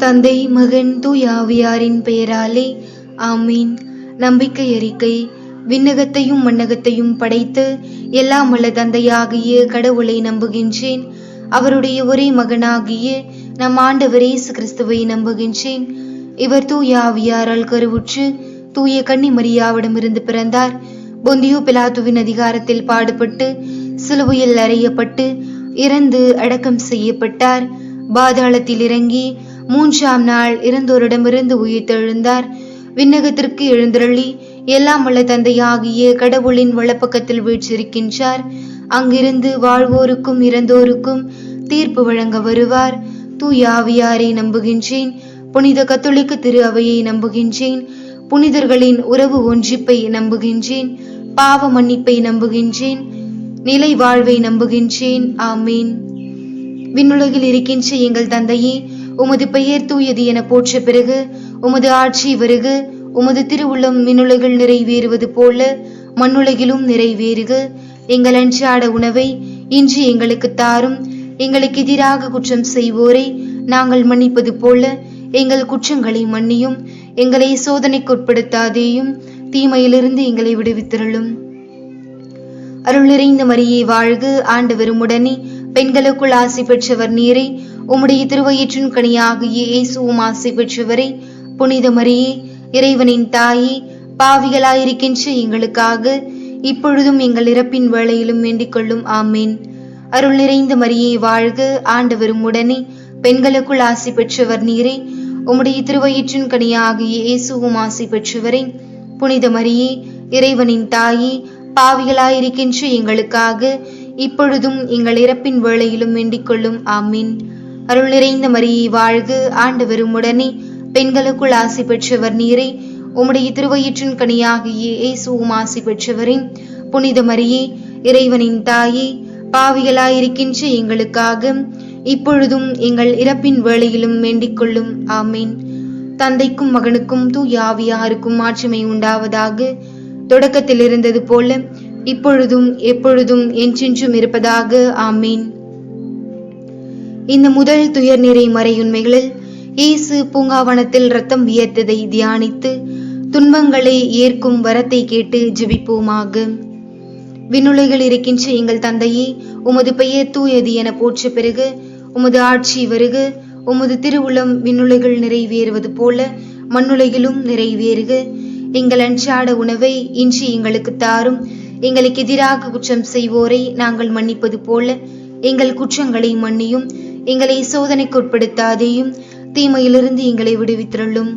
தந்தை, மகன், தூய ஆவியாரின் பெயராலே ஆமீன். நம்பிக்கை அறிக்கை. விண்ணகத்தையும் மண்ணகத்தையும் படைத்து எல்லாம் வல்ல தந்தையாகிய கடவுளை நம்புகின்றேன். அவருடைய ஒரே மகனாகிய நம் ஆண்டவர் இயேசு கிறிஸ்துவை நம்புகின்றேன். இவர் தூய ஆவியாரால் கருவுற்று தூய கன்னி மரியாவிடமிருந்து பிறந்தார். பொந்தியு பிலாத்துவின் அதிகாரத்தில் பாடுபட்டு சிலுவையில் அறையப்பட்டு இறந்து அடக்கம் செய்யப்பட்டார். பாதாளத்தில் இறங்கி 3ஆம் நாள் இறந்தோரிடமிருந்து உயிர்த்தெழுந்தார். விண்ணகத்திற்கு எழுந்தருளி எல்லாம் வல்ல தந்தையாகிய கடவுளின் வலப்பக்கத்தில் வீற்றிருக்கின்றார். அங்கிருந்து வாழ்வோருக்கும் இறந்தோருக்கும் தீர்ப்பு வழங்க வருவார். தூய ஆவியாரை நம்புகின்றேன். புனித கத்தோலிக்க திரு அவையை நம்புகின்றேன். புனிதர்களின் உறவு ஒன்றிப்பை நம்புகின்றேன். பாவ மன்னிப்பை நம்புகின்றேன். நிலை வாழ்வை நம்புகின்றேன். ஆமீன். விண்ணுலகில் இருக்கின்ற எங்கள் தந்தையே, உமது பெயர் தூயது என போற்ற பிறகு உமது ஆட்சி வருக. உமது திருவுள்ளம் விண்ணுலகில் நிறைவேறுவது போல மண்ணுலகிலும் நிறைவேறுக. எங்கள் அன்றாட உணவை இன்று எங்களுக்கு தாரும். எங்களுக்கு எதிராக குற்றம் செய்வோரை நாங்கள் மன்னிப்பது போல எங்கள் குற்றங்களை மன்னியும். எங்களை சோதனைக்குட்படுத்தாதேயும், தீமையிலிருந்து எங்களை விடுவித்திரளும். அருள் நிறைந்த மரியே வாழ்க, ஆண்டவர் உம்முடனே. பெண்களுக்குள் ஆசி பெற்றவர் நீரே. உம்முடைய திருவயிற்றின் கனியாகிய இயேசுவும் ஆசி பெற்றவரே. புனித மரியே, இறைவனின் தாயே, பாவிகளாயிருக்கின்ற எங்களுக்காக இப்பொழுதும் எங்கள் இறப்பின் வேளையிலும் வேண்டிக் கொள்ளும். ஆமீன். அருள் நிறைந்த மரியே வாழ்க, ஆண்டவர் உம்முடனே. பெண்களுக்குள் ஆசி பெற்றவர் நீரே. உம்முடைய திருவயிற்றின் கனியாகிய இயேசுவும் ஆசி பெற்றவரே. புனித மரியே, இறைவனின் தாயே, பாவிகளாயிருக்கின்ற எங்களுக்காக இப்பொழுதும் எங்கள் இறப்பின் வேளையிலும் வேண்டிக் கொள்ளும். ஆமீன். அருள் நிறைந்த மரியே வாழ்க, ஆண்டவர் உம்முடனே. பெண்களுக்குள் ஆசி பெற்றவர் நீரே. உம்முடைய திருவயிற்றின் கனியாகிய இயேசுவும் ஆசி பெற்றவரே. புனித மரியே, இறைவனின் தாயே, பாவிகளாயிருக்கின்ற எங்களுக்காக இப்பொழுதும் எங்கள் இறப்பின் வேளையிலும் வேண்டிக் கொள்ளும். ஆமீன். தந்தைக்கும் மகனுக்கும் தூய ஆவியாருக்கும் மாட்சிமை உண்டாவதாக. தொடக்கத்தில் இருந்தது போல இப்பொழுதும் எப்பொழுதும் என்றென்றும் இருப்பதாக. ஆமீன். இந்த முதல் துயர் நிறை மறையுண்மைகளில் இயேசு பூங்காவனத்தில் இரத்தம் வியர்த்ததை தியானித்து துன்பங்களை ஏற்கும் வரத்தை கேட்டு ஜெபிப்போமாக. விண்ணுலகில் இருக்கின்ற எங்கள் தந்தையே, உமது பெயர் தூயது என போற்ற பிறகு உமது ஆட்சி வருக. உமது திருவுளம் விண்ணுலகில் நிறைவேறுவது போல மண்ணுலகிலும் நிறைவேறுக. எங்கள் அன்றாட உணவை இன்று எங்களுக்கு தாரும். எங்களுக்கு எதிராக குற்றம் செய்வோரை நாங்கள் மன்னிப்பது போல எங்கள் குற்றங்களை மன்னியும். எங்களை சோதனைக்குட்படுத்தாதேயும், தீமையிலிருந்து எங்களை விடுவித்திரளும்.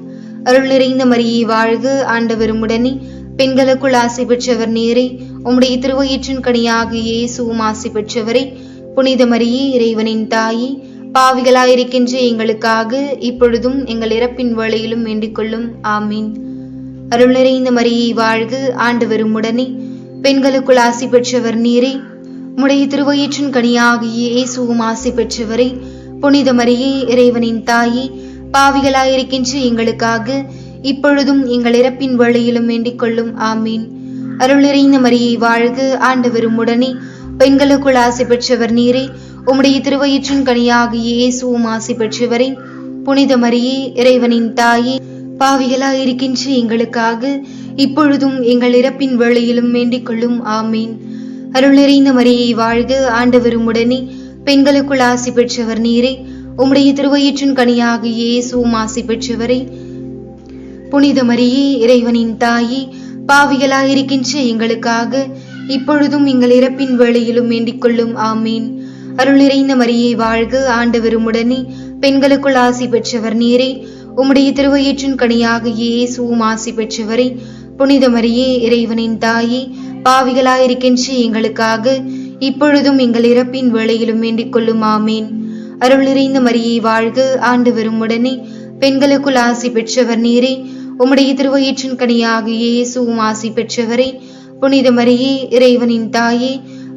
அருள் நிறைந்த மரியே வாழ்க, ஆண்டவர் உம்முடனே. பெண்களுக்குள் ஆசி பெற்றவர் நீரே. உம்முடைய திருவயிற்றின் கனியாகிய இயேசுவும் ஆசி பெற்றவரே. புனித மரியே, இறைவனின் தாயே, பாவிகளாயிருக்கின்ற எங்களுக்காக இப்பொழுதும் எங்கள் இறப்பின் வேளையிலும் வேண்டிக் கொள்ளும். ஆமீன். அருள் நிறைந்த மரியே வாழ்க, ஆண்டவர் உம்முடனே. பெண்களுக்குள் ஆசி பெற்றவர் நீரே. உம்முடைய திருவயிற்றின் கனியாகிய இயேசுவும் ஆசி பெற்றவரே. புனித மரியே, இறைவனின் தாயே, பாவிகளாயிருக்கின்ற எங்களுக்காக இப்பொழுதும் எங்கள் இறப்பின் வேளையிலும் வேண்டிக் கொள்ளும். ஆமீன். அருள் நிறைந்த மரியே வாழ்க, ஆண்டவர் உம்முடனே. பெண்களுக்குள் ஆசி பெற்றவர் நீரே. உம்முடைய திருவயிற்றின் கனியாகிய இயேசுவும் ஆசி பெற்றவரே. புனித மரியே, இறைவனின் தாயே, பாவிகளாயிருக்கின்ற எங்களுக்காக இப்பொழுதும் எங்கள் இறப்பின் வேளையிலும் வேண்டிக் கொள்ளும். ஆமீன். அருள் நிறைந்த மரியே வாழ்க, ஆண்டவர் உம்முடனே. பெண்களுக்குள் ஆசி பெற்றவர் நீரே. உம்முடைய திருவயிற்றின் கனியாகிய இயேசுவும் ஆசி பெற்றவரே. புனித மரியே, இறைவனின் தாயே, பாவிகளாயிருக்கின்ற எங்களுக்காக இப்பொழுதும் எங்கள் இறப்பின் வேளையிலும் வேண்டிக் கொள்ளும். ஆமீன். அருள் நிறைந்த மரியே வாழ்க, ஆண்டவர் உம்முடனே. பெண்களுக்குள் ஆசி பெற்றவர் நீரே. உம்முடைய திருவயிற்றின் கனியாகிய இயேசுவும் ஆசி பெற்றவரே. புனித மரியே, இறைவனின் தாயே, பாவிகளாயிருக்கின்ற எங்களுக்காக இப்பொழுதும் எங்கள் இறப்பின் வேளையிலும் வேண்டிக் கொள்ளும். ஆமீன். அருள் நிறைந்த மரியே வாழ்க, ஆண்டவர் உம்முடனே. பெண்களுக்குள் ஆசி பெற்றவர் நீரே. உம்முடைய திருவயிற்றின் கனியாகிய இயேசுவும் ஆசி பெற்றவரே. புனித மரியே, இறைவனின் தாயே,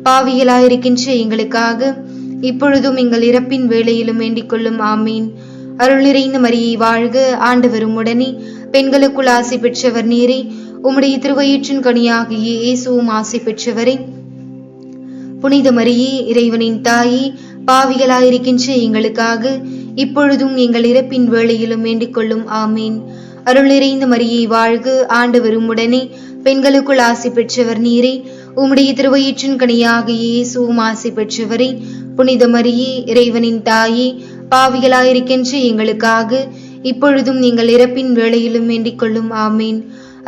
பாவிகளாயிருக்கின்ற எங்களுக்காக இப்பொழுதும் எங்கள் இறப்பின் வேளையிலும் வேண்டிக் கொள்ளும். ஆமீன். அருள் நிறைந்த மரியே வாழ்க, ஆண்டவர் உம்முடனே. பெண்களுக்குள் ஆசி பெற்றவர் நீரே. உம்முடைய திருவயிற்றின் கனியாகிய இயேசுவும் ஆசி பெற்றவரே. புனித மரியே, இறைவனின் தாயே, பாவிகளாயிருக்கின்ற எங்களுக்காக இப்பொழுதும் எங்கள் இறப்பின் வேளையிலும் வேண்டிக் கொள்ளும். ஆமீன். அருள் நிறைந்த மரியே வாழ்க, ஆண்டவர் உம்முடனே, பெண்களுக்குள் ஆசி பெற்றவர் நீரே. உம்முடைய திருவயிற்றின் கனியாகிய இயேசுவும் ஆசி பெற்றவரே. புனித மரியே, இறைவனின் தாயே, பாவிகளாயிருக்கின்ற எங்களுக்காக இப்பொழுதும் எங்கள் இறப்பின் வேளையிலும் வேண்டிக் கொள்ளும். ஆமீன்.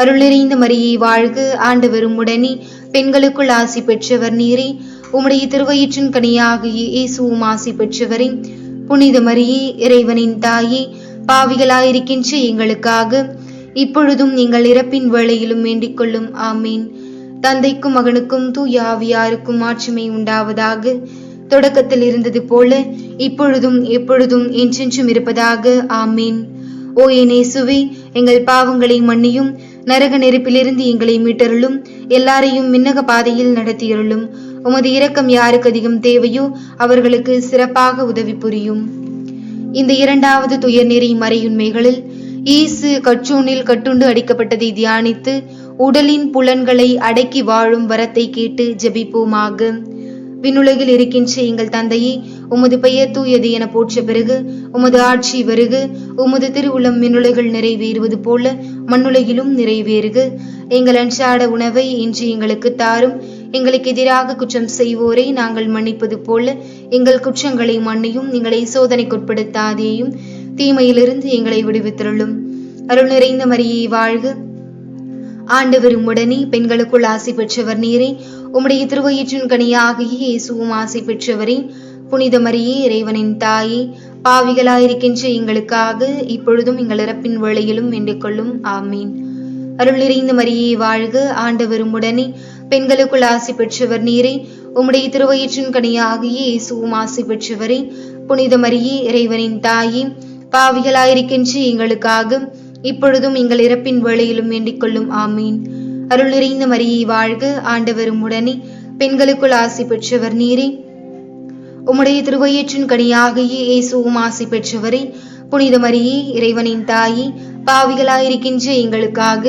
அருள் நிறைந்த மரியே வாழ்க, ஆண்டவர் உம்முடனே, பெண்களுக்குள் ஆசி பெற்றவர் நீரே. உம்முடைய திருவயிற்றின் கனியாகிய இயேசுவும் ஆசி பெற்றவரே. புனித மரியே, இறைவனின் தாயே, பாவிகளாயிருக்கின்ற எங்களுக்காக இப்பொழுதும் எங்கள் இறப்பின் வேளையிலும் வேண்டிக் கொள்ளும். ஆமீன். தந்தைக்கும் மகனுக்கும் தூய ஆவியாருக்கும் மாட்சிமை உண்டாவதாக. தொடக்கத்தில் இருந்தது போல இப்பொழுதும் எப்பொழுதும் என்றென்றும் இருப்பதாக. ஆமீன். ஓ என் இயேசுவே, எங்கள் பாவங்களை மன்னியும், நரக நெருப்பிலிருந்து எங்களை மீட்டருளும், எல்லாரையும் விண்ணக பாதையில் நடத்தியருளும். உமது இரக்கம் யாருக்கு அதிகம் தேவையோ அவர்களுக்கு சிறப்பாக உதவி புரியும். இந்த இரண்டாவது துயர்நெறி மறையுண்மைகளில் இயேசு கற்றூனில் கட்டுண்டு அடிக்கப்பட்டதை தியானித்து உடலின் புலன்களை அடக்கி வாழும் வரத்தை கேட்டு ஜெபிப்போமாக. விண்ணுலகில் இருக்கின்ற எங்கள் தந்தையே, உமது பெயர் தூயது என போற்ற பிறகு உமது ஆட்சி வருக. உமது திருவுளம் விண்ணுலகில் நிறைவேறுவது போல மண்ணுலகிலும் நிறைவேறுக. எங்கள் அன்றாட உணவை இன்று எங்களுக்கு தாரும். எங்களுக்கு எதிராக குற்றம் செய்வோரை நாங்கள் மன்னிப்பது போல எங்கள் குற்றங்களை மன்னியும். எங்களை சோதனைக்குட்படுத்தாதேயும், தீமையிலிருந்து எங்களை விடுவித்தருளும். அருள் நிறைந்த மரியே வாழ்க, ஆண்டவர் உம்முடனே, பெண்களுக்குள் ஆசி பெற்றவர் நீரே. உம்முடைய திருவயிற்றின் கனியாகிய இயேசுவும் ஆசி பெற்றவரே. புனித மரியே, இறைவனின் தாயே, பாவிகளாயிருக்கின்ற எங்களுக்காக இப்பொழுதும் எங்கள் இறப்பின் வேளையிலும் வேண்டிக் கொள்ளும். ஆமீன். அருள் நிறைந்த மரியே வாழ்க, ஆண்டவர் உம்முடனே, பெண்களுக்குள் ஆசி பெற்றவர் நீரே. உம்முடைய திருவயிற்றின் கனியாகிய இயேசுவும் ஆசி பெற்றவரே. புனித மரியே, இறைவனின் தாயே, பாவிகளாயிருக்கின்ற எங்களுக்காக இப்பொழுதும் எங்கள் இறப்பின் வேளையிலும் வேண்டிக் கொள்ளும். ஆமீன். அருள் நிறைந்த மரியே வாழ்க, ஆண்டவர் உம்முடனே, பெண்களுக்குள் ஆசி பெற்றவர் நீரே. உம்முடைய திருவயிற்றின் கனியாகிய இயேசுவும் ஆசி பெற்றவரே. புனித மரியே, இறைவனின் தாயே, பாவிகளாயிருக்கின்ற எங்களுக்காக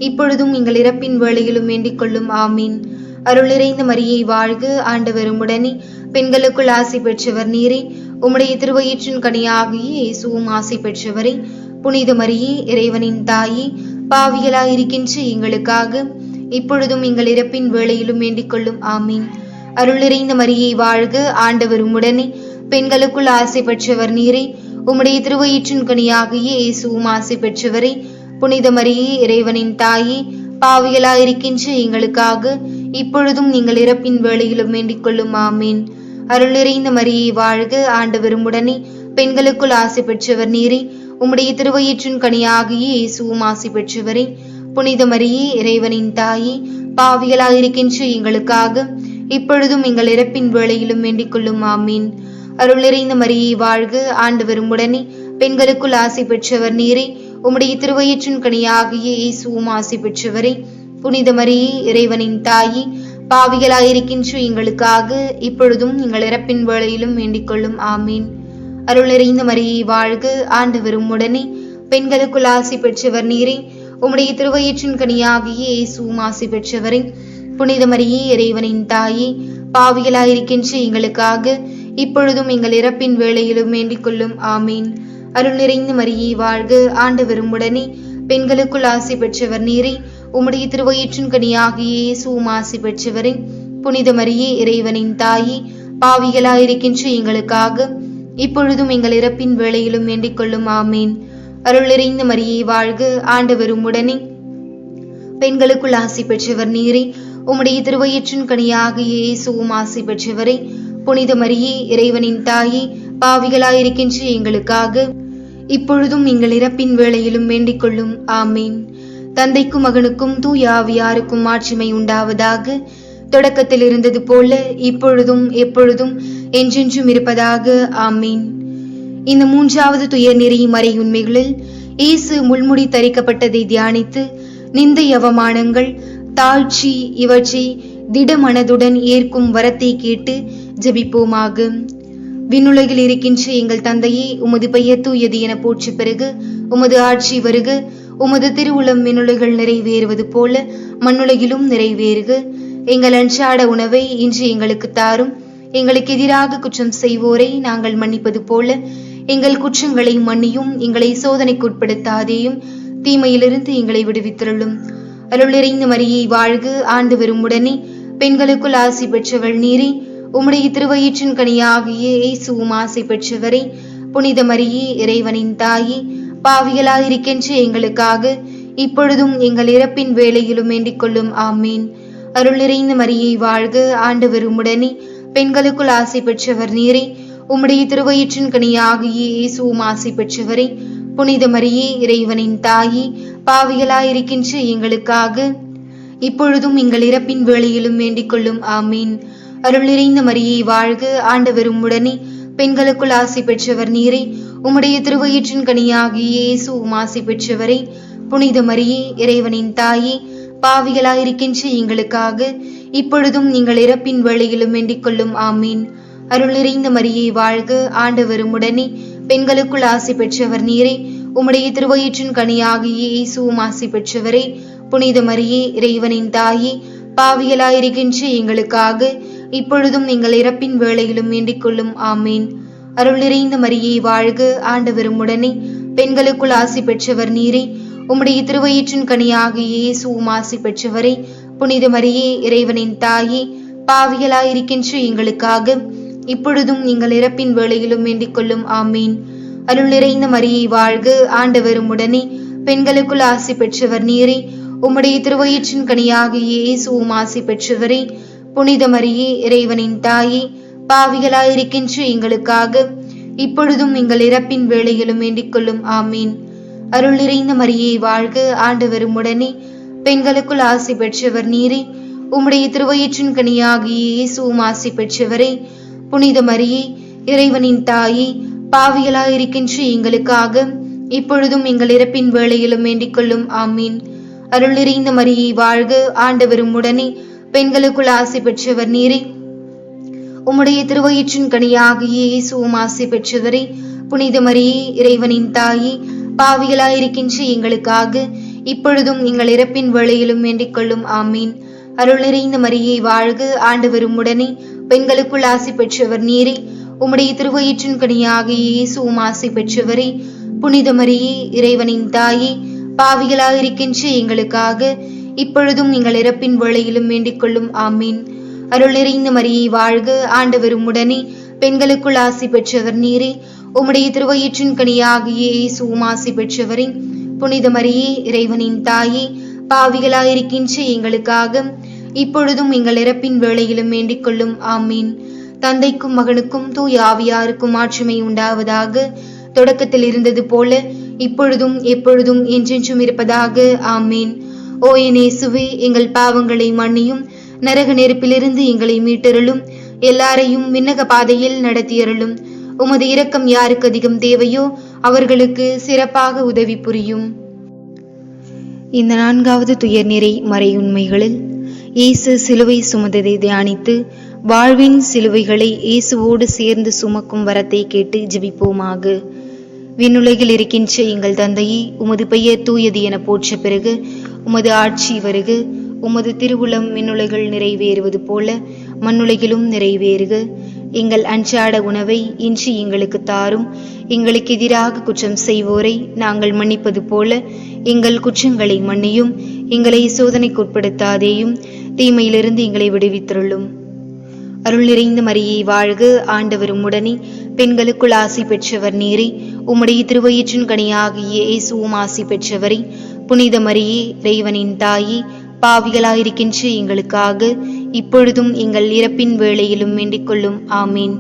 இப்பொழுதும் எங்கள் இறப்பின் வேளையிலும் வேண்டிக் கொள்ளும். ஆமீன். அருள் நிறைந்த மரியே வாழ்க, ஆண்டவர் உம்முடனே, பெண்களுக்குள் ஆசி பெற்றவர் நீரே. உம்முடைய திருவயிற்றின் கனியாகிய இயேசுவும் ஆசி பெற்றவரே. புனித மரியே, இறைவனின் தாயே, பாவிகளாயிருக்கின்ற எங்களுக்காக இப்பொழுதும் எங்கள் இறப்பின் வேளையிலும் வேண்டிக் கொள்ளும். ஆமீன். அருள் நிறைந்த மரியே வாழ்க, ஆண்டவர் உம்முடனே, பெண்களுக்குள் ஆசி பெற்றவர் நீரே. உம்முடைய திருவயிற்றின் கனியாகிய இயேசுவும் ஆசி பெற்றவரே. புனித மரியே, இறைவனின் தாயே, பாவிகளாயிருக்கின்ற எங்களுக்காக இப்பொழுதும் எங்கள் இறப்பின் வேளையிலும் வேண்டிக் கொள்ளும். ஆமீன். அருள் நிறைந்த மரியே வாழ்க, ஆண்டவர் உம்முடனே, பெண்களுக்குள் ஆசி பெற்றவர் நீரே. உம்முடைய திருவயிற்றின் கனியாகிய இயேசுவும் ஆசி பெற்றவரே. புனித மரியே, இறைவனின் தாயே, பாவிகளாயிருக்கின்ற எங்களுக்காக இப்பொழுதும் எங்கள் இறப்பின் வேளையிலும் வேண்டிக் கொள்ளும். ஆமீன். அருள் நிறைந்த மரியே வாழ்க, ஆண்டவர் உம்முடனே, பெண்களுக்குள் ஆசி பெற்றவர் நீரே. உம்முடைய திருவயிற்றின் கனியாகிய இயேசுவும் ஆசி பெற்றவரே. புனித மரியே, இறைவனின் தாயே, பாவிகளாயிருக்கின்ற எங்களுக்காக இப்பொழுதும் எங்கள் இறப்பின் வேளையிலும் வேண்டிக் கொள்ளும். ஆமீன். அருள் நிறைந்த மரியே வாழ்க, ஆண்டவர் உம்முடனே, பெண்களுக்குள் ஆசி பெற்றவர் நீரே. உம்முடைய திருவயிற்றின் கனியாகிய இயேசுவும் ஆசி பெற்றவரே. புனித மரியே, இறைவனின் தாயே, பாவிகளாயிருக்கின்ற எங்களுக்காக இப்பொழுதும் எங்கள் இறப்பின் வேளையிலும் வேண்டிக் கொள்ளும். ஆமீன். அருள் நிறைந்த மரியே வாழ்க, ஆண்டவர் உம்முடனே, பெண்களுக்குள் ஆசி பெற்றவர் நீரே. உம்முடைய திருவயிற்றின் கனியாகிய இயேசுவும் ஆசி பெற்றவரே. புனித மரியே, இறைவனின் தாயே, பாவிகளாயிருக்கின்ற எங்களுக்காக இப்பொழுதும் எங்கள் இறப்பின் வேளையிலும் வேண்டிக் கொள்ளும். ஆமீன். அருள் நிறைந்த மரியே வாழ்க, ஆண்டவர் உம்முடனே, பெண்களுக்குள் ஆசி பெற்றவர் நீரே. உம்முடைய திருவயிற்றின் கனியாகிய இயேசுவும் ஆசி பெற்றவரே. புனித மரியே, இறைவனின் தாயே, பாவிகளாயிருக்கின்ற எங்களுக்காக இப்பொழுதும் எங்கள் இறப்பின் வேளையிலும் வேண்டிக் கொள்ளும். ஆமீன். தந்தைக்கும் மகனுக்கும் தூய ஆவியாருக்கும் மாட்சிமை உண்டாவதாக. தொடக்கத்தில் இருந்தது போல இப்பொழுதும் எப்பொழுதும் என்றென்றும் இருப்பதாக. ஆமீன். இந்த மூன்றாவது துயர்நெறி மறையுண்மைகளில் இயேசு முள்முடி தரிக்கப்பட்டதை தியானித்து நிந்தை, அவமானங்கள், தாழ்ச்சி இவற்றை திடமனதுடன் ஏற்கும் வரத்தை கேட்டு ஜெபிப்போமாக. விண்ணுலகில் இருக்கின்ற எங்கள் தந்தையே, உமது பெயர் தூயது என போற்ற பிறகு உமது ஆட்சி வருக. உமது திருவுளம் விண்ணுலகில் நிறைவேறுவது போல மண்ணுலகிலும் நிறைவேறுக. எங்கள் அன்றாட உணவை இன்று எங்களுக்கு தாரும். எங்களுக்கு எதிராக குற்றம் செய்வோரை நாங்கள் மன்னிப்பது போல எங்கள் குற்றங்களை மன்னியும், எங்களை சோதனைக்குட்படுத்தாதேயும், தீமையிலிருந்து எங்களை விடுவித்தருளும். அருள் நிறைந்த மரியே வாழ்க, ஆண்டவர் உம்முடனே, பெண்களுக்குள் ஆசி பெற்றவள் நீரே. உம்முடைய திருவயிற்றின் கனியாகிய இயேசுவும் ஆசி பெற்றவரே. புனித மரியே, இறைவனின் தாயே, பாவிகளாயிருக்கின்ற எங்களுக்காக இப்பொழுதும் எங்கள் இறப்பின் வேளையிலும் வேண்டிக் கொள்ளும். ஆமீன். அருள் நிறைந்த மரியே வாழ்க, ஆண்டவர் உம்முடனே, பெண்களுக்குள் ஆசி பெற்றவர் நீரே. உம்முடைய திருவயிற்றின் கனியாகிய இயேசுவும் ஆசி பெற்றவரே. புனித மரியே, இறைவனின் தாயே, பாவிகளாயிருக்கின்ற எங்களுக்காக இப்பொழுதும் எங்கள் இறப்பின் வேளையிலும் வேண்டிக் கொள்ளும். ஆமீன். அருள் நிறைந்த மரியே வாழ்க, ஆண்டவர் உம்முடனே, பெண்களுக்குள் ஆசி பெற்றவர் நீரே. உம்முடைய திருவயிற்றின் கனியாகிய இயேசுவும் ஆசி பெற்றவரே. புனித மரியே, இறைவனின் தாயே, பாவிகளாயிருக்கின்ற எங்களுக்காக இப்பொழுதும் எங்கள் இறப்பின் வேளையிலும் வேண்டிக் கொள்ளும். ஆமீன். அருள் நிறைந்த மரியே வாழ்க, ஆண்டவர் உம்முடனே, பெண்களுக்குள் ஆசி பெற்றவர் நீரே. உம்முடைய திருவயிற்றின் கனியாகிய இயேசுவும் ஆசி பெற்றவரே. புனித மரியே, இறைவனின் தாயே, பாவிகளாயிருக்கின்ற எங்களுக்காக இப்பொழுதும் எங்கள் இறப்பின் வேளையிலும் வேண்டிக் கொள்ளும். ஆமீன். அருள் நிறைந்த மரியே வாழ்க, ஆண்டவர் உம்முடனே, பெண்களுக்குள் ஆசி பெற்றவர் நீரே. உம்முடைய திருவயிற்றின் கனியாகிய இயேசுவும் ஆசி பெற்றவரே. புனித மரியே, இறைவனின் தாயே, பாவிகளாயிருக்கின்ற எங்களுக்காக இப்பொழுதும் எங்கள் இறப்பின் வேளையிலும் வேண்டிக் கொள்ளும். ஆமீன். அருள் நிறைந்த மரியே வாழ்க, ஆண்டவர் உம்முடனே, பெண்களுக்குள் ஆசி பெற்றவர் நீரே. உம்முடைய திருவயிற்றின் கனியாகிய இயேசுவும் ஆசி பெற்றவரே. புனித மரியே, இறைவனின் தாயே, பாவிகளாயிருக்கின்ற எங்களுக்காக இப்பொழுதும் எங்கள் இறப்பின் வேளையிலும் வேண்டிக் கொள்ளும். ஆமீன். அருள் நிறைந்த மரியே வாழ்க, ஆண்டவர் உம்முடனே, பெண்களுக்குள் ஆசி பெற்றவர் நீரே. உம்முடைய திருவயிற்றின் கனியாகிய இயேசுவும் ஆசி பெற்றவரே. புனித மரியே, இறைவனின் தாயே, பாவிகளாயிருக்கின்ற எங்களுக்காக இப்பொழுதும் எங்கள் இறப்பின் வேளையிலும் வேண்டிக் கொள்ளும். ஆமீன். அருள் நிறைந்த மரியே வாழ்க, ஆண்டவர் உம்முடனே, பெண்களுக்குள் ஆசி பெற்றவர் நீரே. உம்முடைய திருவயிற்றின் கனியாகிய இயேசுவும் ஆசி பெற்றவரே. புனித மரியே, இறைவனின் தாயே, பாவிகளாயிருக்கின்ற எங்களுக்காக இப்பொழுதும் எங்கள் இறப்பின் வேளையிலும் வேண்டிக் கொள்ளும். ஆமீன். அருள் நிறைந்த மரியே வாழ்க, ஆண்டவர் உம்முடனே, பெண்களுக்குள் ஆசி பெற்றவர் நீரே. உம்முடைய திருவயிற்றின் கனியாகிய இயேசுவும் ஆசி பெற்றவரே. புனித மரியே, இறைவனின் தாயே, பாவிகளாயிருக்கின்ற எங்களுக்காக இப்பொழுதும் எங்கள் இறப்பின் வேளையிலும் வேண்டிக் கொள்ளும். ஆமீன். அருள் நிறைந்த மரியே வாழ்க, ஆண்டவர் உம்முடனே, பெண்களுக்குள் ஆசி பெற்றவர் நீரே. உம்முடைய திருவயிற்றின் கனியாகிய இயேசுவும் ஆசி பெற்றவரே. புனித மரியே, இறைவனின் தாயே, பாவிகளாயிருக்கின்ற எங்களுக்காக இப்பொழுதும் எங்கள் இறப்பின் வேளையிலும் வேண்டிக் கொள்ளும். ஆமீன். தந்தைக்கும் மகனுக்கும் தூய ஆவியாருக்கும் ஆட்சிமை உண்டாவதாக. தொடக்கத்தில் இருந்தது போல இப்பொழுதும் எப்பொழுதும் என்றென்றும் இருப்பதாக. ஆமீன். ஓ என் இயேசுவே, எங்கள் பாவங்களை மன்னியும், நரக நெருப்பிலிருந்து எங்களை மீட்டருளும், எல்லாரையும் விண்ணக பாதையில் நடத்தியருளும். உமது இரக்கம் யாருக்கு அதிகம் தேவையோ அவர்களுக்கு சிறப்பாக உதவி புரியும். இந்த 4வது துயர்நிறை மறையுண்மைகளில் இயேசு சிலுவை சுமந்ததை தியானித்து வாழ்வின் சிலுவைகளை இயேசுவோடு சேர்ந்து சுமக்கும் வரத்தை கேட்டு ஜெபிப்போமாக. விண்ணுலகில் இருக்கின்ற எங்கள் தந்தையே, உமது பெயர் தூயது என போற்ற பிறகு உமது ஆட்சி வருக. உமது திருவுளம் விண்ணுலகில் நிறைவேறுவது போல மண்ணுலகிலும் நிறைவேறுக. எங்கள் அன்றாட உணவை இன்று எங்களுக்கு தாரும். எங்களுக்கு எதிராக குற்றம் செய்வோரை நாங்கள் மன்னிப்பது போல எங்கள் குற்றங்களை மன்னியும். எங்களை சோதனைக்குட்படுத்தாதேயும், தீமையிலிருந்து எங்களை விடுவித்தருளும். அருள் நிறைந்த மரியே வாழ்க, ஆண்டவர் உம்முடனே, பெண்களுக்குள் ஆசி பெற்றவர் நீரே. உம்முடைய திருவயிற்றின் கனியாகிய இயேசுவும் ஆசி பெற்றவரே. புனித மரியே, இறைவனின் தாயே, பாவிகளாயிருக்கின்ற எங்களுக்காக இப்பொழுதும் எங்கள் இறப்பின் வேளையிலும் வேண்டிக் கொள்ளும். ஆமீன்.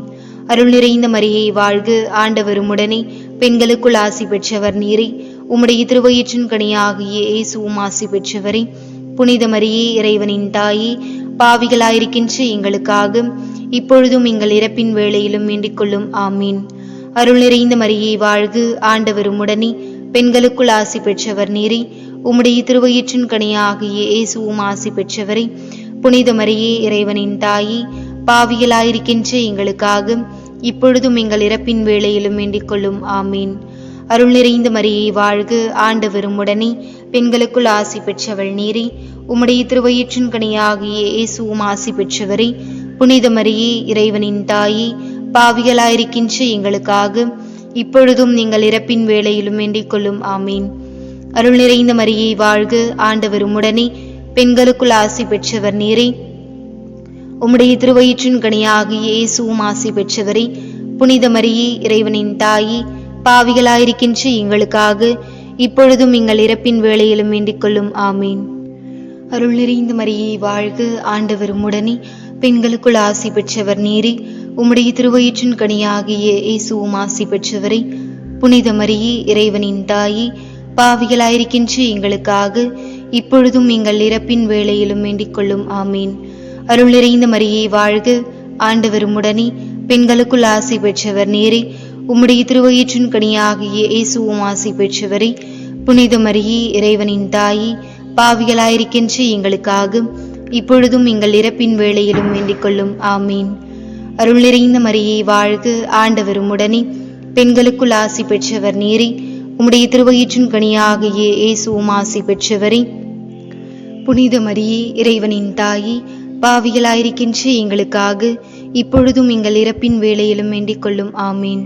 அருள் நிறைந்த மரியே வாழ்க, ஆண்டவர் உம்முடனே, பெண்களுக்குள் ஆசி பெற்றவர் நீரே. உம்முடைய திருவயிற்றின் கனியாகிய இயேசுவும் ஆசி பெற்றவரே. புனித மரியே, இறைவனின் தாயே, பாவிகளாயிருக்கின்ற எங்களுக்காக இப்பொழுதும் எங்கள் இறப்பின் வேளையிலும் வேண்டிக் கொள்ளும். ஆமீன். அருள் நிறைந்த மரியே வாழ்க, ஆண்டவர் உம்முடனே, பெண்களுக்குள் ஆசி பெற்றவர் நீரே. உம்முடைய திருவயிற்றின் கனியாகிய இயேசுவும் ஆசி பெற்றவரே. புனித மரியே, இறைவனின் தாயே, பாவிகளாயிருக்கின்ற எங்களுக்காக இப்பொழுதும் எங்கள் இறப்பின் வேளையிலும் வேண்டிக் கொள்ளும். ஆமீன். அருள் நிறைந்த மரியே வாழ்க, ஆண்டவர் உம்முடனே, பெண்களுக்குள் ஆசி பெற்றவள் நீரே. உம்முடைய திருவயிற்றின் கனியாகிய இயேசுவும் ஆசி பெற்றவரே. புனித மரியே, இறைவனின் தாயே, பாவிகளாயிருக்கின்ற எங்களுக்காக இப்பொழுதும் நீங்கள் இறப்பின் வேளையிலும் வேண்டிக் கொள்ளும். ஆமீன். அருள் நிறைந்த மரியே வாழ்க, ஆண்டவர் உம்முடனே, பெண்களுக்குள் ஆசி பெற்றவர் நீரே. உம்முடைய திருவயிற்றின் கனியாகிய இயேசுவும் ஆசி பெற்றவரே. புனித மரியே, இறைவனின் தாயே, பாவிகளாயிருக்கின்ற எங்களுக்காக இப்பொழுதும் எங்கள் இறப்பின் வேளையிலும் வேண்டிக் கொள்ளும். ஆமீன். அருள் நிறைந்த மரியே வாழ்க, ஆண்டவர் உம்முடனே, பெண்களுக்குள் ஆசி பெற்றவர் நீரே. உம்முடைய திருவயிற்றின் கனியாகிய இயேசுவும் ஆசி பெற்றவரே. புனித மரியே, இறைவனின் தாயே, பாவிகளாயிருக்கின்ற எங்களுக்காக இப்பொழுதும் எங்கள் இறப்பின் வேளையிலும் வேண்டிக் கொள்ளும். ஆமீன். அருள் நிறைந்த மரியே வாழ்க, ஆண்டவர் உம்முடனே, பெண்களுக்குள் ஆசி பெற்றவர் நீரே. உம்முடைய திருவயிற்றின் கனியாகிய இயேசுவும் ஆசி பெற்றவரே. புனித மரியே, இறைவனின் தாயே, பாவிகளாயிருக்கின்ற எங்களுக்காக இப்பொழுதும் எங்கள் இறப்பின் வேளையிலும் வேண்டிக் கொள்ளும். ஆமீன். அருள் நிறைந்த மரியே வாழ்க, ஆண்டவர் உம்முடனே, பெண்களுக்குள் ஆசி பெற்றவர் நீரே. உம்முடைய திருவயிற்றின் கனியாகிய இயேசுவும் ஆசி பெற்றவரே. புனித மரியே, இறைவனின் தாயே, பாவிகளாயிருக்கின்ற எங்களுக்காக இப்பொழுதும் எங்கள் இறப்பின் வேளையிலும் வேண்டிக் கொள்ளும். ஆமீன்.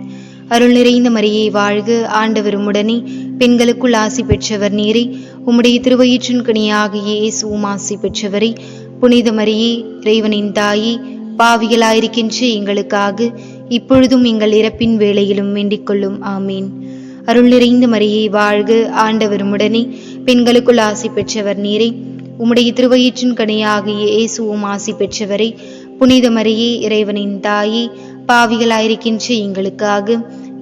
அருள் நிறைந்த மரியே வாழ்க, ஆண்டவர் உம்முடனே, பெண்களுக்குள் ஆசி பெற்றவர் நீரே. உம்முடைய திருவயிற்றின் கனியாகிய இயேசுவும் ஆசி பெற்றவரே. புனித மரியே, இறைவனின் தாயே, பாவிகளாயிருக்கின்ற எங்களுக்காக இப்பொழுதும் எங்கள் இறப்பின் வேளையிலும் வேண்டிக் கொள்ளும். ஆமீன். அருள் நிறைந்த மரியே வாழ்க, ஆண்டவர் உம்முடனே, பெண்களுக்குள் ஆசி பெற்றவர் நீரே. உம்முடைய திருவயிற்றின் கனியாகிய இயேசுவும் ஆசி பெற்றவரே. புனித மரியே, இறைவனின் தாயே, பாவிகளாயிருக்கின்ற எங்களுக்காக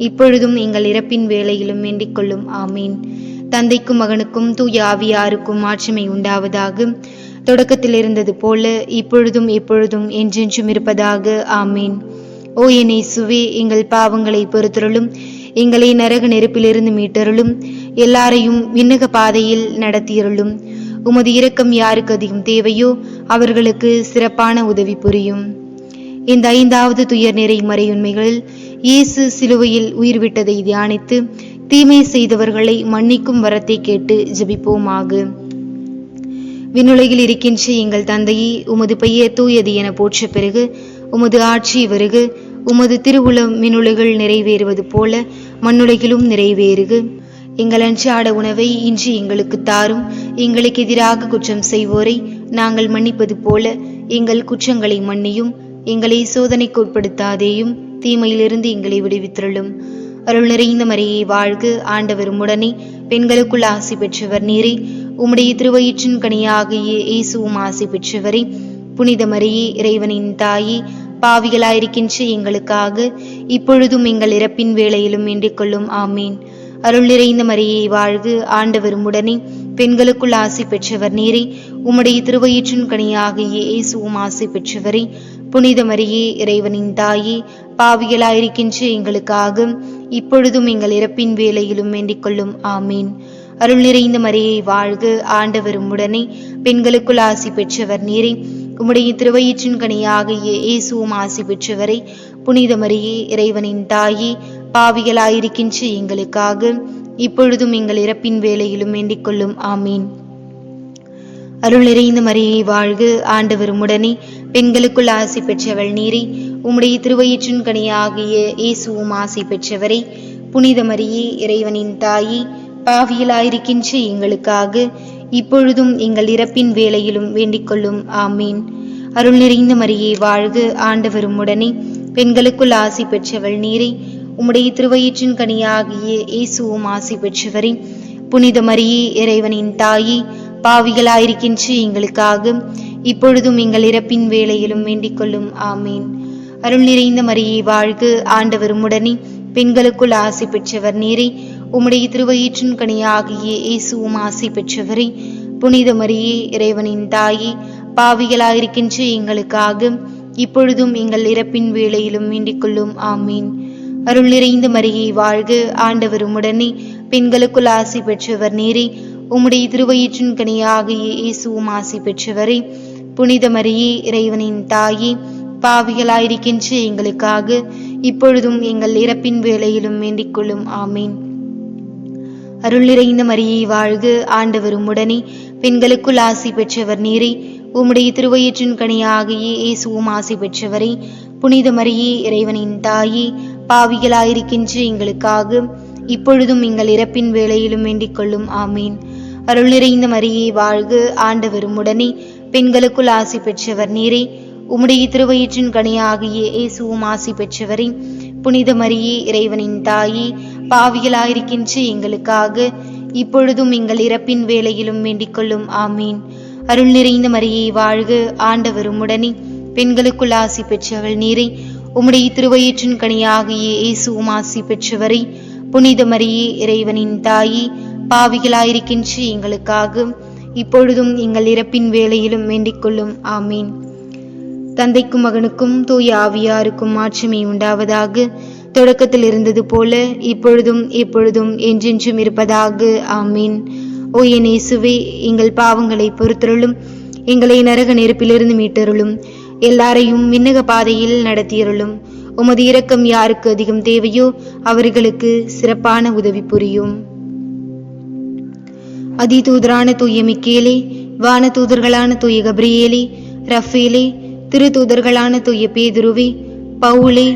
இப்பொழுதும் எங்கள் இறப்பின் வேளையிலும் வேண்டிக் கொள்ளும். ஆமீன். தந்தைக்கும் மகனுக்கும் தூய ஆவியாருக்கும் மாட்சிமை உண்டாவதாக. தொடக்கத்தில் இருந்தது போல இப்பொழுதும் எப்பொழுதும் என்றென்றும் இருப்பதாக. ஆமீன். ஓ என் இயேசுவே, எங்கள் பாவங்களை பொறுத்தருளும், எங்களை நரக நெருப்பிலிருந்து மீட்டருளும், எல்லாரையும் விண்ணக பாதையில் நடத்தியருளும். உமது இரக்கம் யாருக்கு அதிகம் தேவையோ அவர்களுக்கு சிறப்பான உதவி புரியும். இந்த 5வது துயர் நிறை மறையுண்மைகளில் இயேசு சிலுவையில் உயிர் விட்டதை தியானித்து தீமை செய்தவர்களை மன்னிக்கும் வரத்தை கேட்டு ஜெபிப்போமாக. விண்ணுலகில் இருக்கின்ற எங்கள் தந்தையே, உமது பெயர் தூயது என போற்ற பெருக, உமது ஆட்சி வருக, உமது திருவுளம் விண்ணுலகில் நிறைவேறுவது போல மண்ணுலகிலும் நிறைவேறுக. எங்கள் அன்றாட உணவை இன்று எங்களுக்கு தாரும். எங்களுக்கு எதிராக குற்றம் செய்வோரை நாங்கள் மன்னிப்பது போல எங்கள் குற்றங்களை மன்னியும். எங்களை சோதனைக்கு உட்படுத்தாதேயும், தீமையிலிருந்து எங்களை விடுவித்தருளும். அருள் நிறைந்த மரியே வாழ்க, ஆண்டவர் உம்முடனே, பெண்களுக்குள் ஆசி பெற்றவர் நீரே. உம்முடைய திருவயிற்றின் கனியாகிய இயேசுவும் ஆசி பெற்றவரே. புனித மரியே, இறைவனின் தாயே, பாவிகளாயிருக்கின்ற எங்களுக்காக இப்பொழுதும் எங்கள் இறப்பின் வேளையிலும் வேண்டிக் கொள்ளும். ஆமீன். அருள் நிறைந்த மரியே வாழ்க, ஆண்டவர் உம்முடனே, பெண்களுக்குள் ஆசி பெற்றவர் நீரே. உம்முடைய திருவயிற்றின் கனியாகிய இயேசுவும் ஆசி பெற்றவரே. புனித மரியே, இறைவனின் தாயே, பாவிகளாயிருக்கின்ற எங்களுக்காக இப்பொழுதும் எங்கள் இறப்பின் வேளையிலும் வேண்டிக் கொள்ளும். ஆமீன். அருள் நிறைந்த மரியே வாழ்க, ஆண்டவர் உம்முடனே, பெண்களுக்குள் ஆசி பெற்றவர் நீரே. உம்முடைய திருவயிற்றின் கனியாகிய இயேசுவும் ஆசி பெற்றவரே. புனித மரியே, இறைவனின் தாயே, பாவிகளாயிருக்கின்ற எங்களுக்காக இப்பொழுதும் எங்கள் இறப்பின் வேளையிலும் வேண்டிக் கொள்ளும். ஆமீன். அருள் நிறைந்த மரியே வாழ்க, ஆண்டவர் உம்முடனே, பெண்களுக்குள் ஆசி பெற்றவள் நீரே. உம்முடைய திருவயிற்றின் கனியாகிய இயேசுவும் ஆசி பெற்றவரே. புனித மரியே, இறைவனின் தாயே, பாவிகளாயிருக்கின்ற எங்களுக்காக இப்பொழுதும் எங்கள் இறப்பின் வேளையிலும் வேண்டிக் கொள்ளும். ஆமீன். அருள் நிறைந்த மரியே வாழ்க, ஆண்டவர் உம்முடனே, பெண்களுக்குள் ஆசி பெற்றவள் நீரே. உம்முடைய திருவயிற்றின் கனியாகிய இயேசுவும் ஆசி பெற்றவரே. புனித மரியே, இறைவனின் தாயே, பாவிகளாயிருக்கின்ற எங்களுக்காக இப்பொழுதும் எங்கள் இறப்பின் வேளையிலும் வேண்டிக் கொள்ளும். ஆமீன். அருள் நிறைந்த மரியே வாழ்க, ஆண்டவர் உம்முடனே, பெண்களுக்குள் ஆசி பெற்றவர் நீரே. உம்முடைய திருவயிற்றின் கனியாகிய இயேசுவும் ஆசி பெற்றவரே. புனித மரியே, இறைவனின் தாயே, பாவிகளாயிருக்கின்ற எங்களுக்காக இப்பொழுதும் எங்கள் இறப்பின் வேளையிலும் வேண்டிக் கொள்ளும். ஆமீன். அருள் நிறைந்த மரியே வாழ்க, ஆண்டவர் உம்முடனே, பெண்களுக்குள் ஆசி பெற்றவர் நீரே. உம்முடைய திருவயிற்றின் கனியாகிய இயேசுவும் ஆசி பெற்றவரே. புனித மரியே, இறைவனின் தாயே, பாவிகளாயிருக்கின்ற எங்களுக்காக இப்பொழுதும் எங்கள் இறப்பின் வேளையிலும் வேண்டிக் கொள்ளும். ஆமீன். அருள் நிறைந்த மரியே வாழ்க, ஆண்டவர் உம்முடனே, பெண்களுக்குள் ஆசி பெற்றவர் நீரே. உம்முடைய திருவயிற்றின் கனியாகிய இயேசுவும் ஆசி பெற்றவரே. புனித மரியே, இறைவனின் தாயே, பாவிகளாயிருக்கின்ற எங்களுக்காக இப்பொழுதும் எங்கள் இறப்பின் வேளையிலும் வேண்டிக் கொள்ளும். ஆமீன். அருள் நிறைந்த மரியே வாழ்க, ஆண்டவர் உம்முடனே, பெண்களுக்குள் ஆசி பெற்றவர் நீரே. உம்முடைய திருவயிற்றின் கனியாகிய இயேசுவும் ஆசி பெற்றவரே. புனித மரியே, இறைவனின் தாயே, பாவிகளாயிருக்கின்ற எங்களுக்காக இப்பொழுதும் எங்கள் இறப்பின் வேளையிலும் வேண்டிக் கொள்ளும். ஆமீன். அருள் நிறைந்த மரியே வாழ்க, ஆண்டவர் உம்முடனே, பெண்களுக்குள் ஆசி பெற்றவள் நீரே. உம்முடைய திருவயிற்றின் கனியாகிய இயேசுவும் ஆசி பெற்றவரே. புனித மரியே, இறைவனின் தாயே, பாவிகளாயிருக்கின்ற எங்களுக்காக இப்பொழுதும் எங்கள் இறப்பின் வேளையிலும் வேண்டிக் கொள்ளும். ஆமீன். தந்தைக்கும் மகனுக்கும் தூய ஆவியாருக்கும் மாட்சிமை உண்டாவதாக. தொடக்கத்தில் இருந்தது போல இப்பொழுதும் எப்பொழுதும் என்றென்றும் இருப்பதாக. ஆமீன். ஓ என் இயேசுவே, எங்கள் பாவங்களை பொறுத்தருளும், எங்களை நரக நெருப்பிலிருந்து மீட்டருளும், எல்லாரையும் விண்ணக பாதையில் நடத்தியருளும். உமது இரக்கம் யாருக்கு அதிகம் தேவையோ அவர்களுக்கு சிறப்பான உதவி புரியும். அதிதூதரான தூய மிக்கேலே, வான தூதர்களான தூய கபிரியேலே, ரஃபேலே, திரு தூதர்களான தூய பேதுருவே, பவுலே,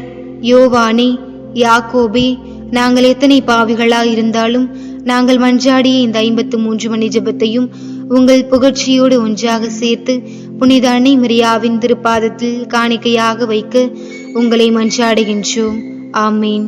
யோவானே, யாக்கோபே, நாங்கள் எத்தனை பாவிகளாயிருந்தாலும் நாங்கள் மன்றாடிய இந்த 53 மணி ஜெபத்தையும் உங்கள் புகழ்ச்சியோடு ஒன்றாக சேர்த்து புனித அன்னை மரியாவின் திருப்பாதத்தில் காணிக்கையாக வைக்க உங்களை மன்றாடுகின்றோம். ஆமீன்.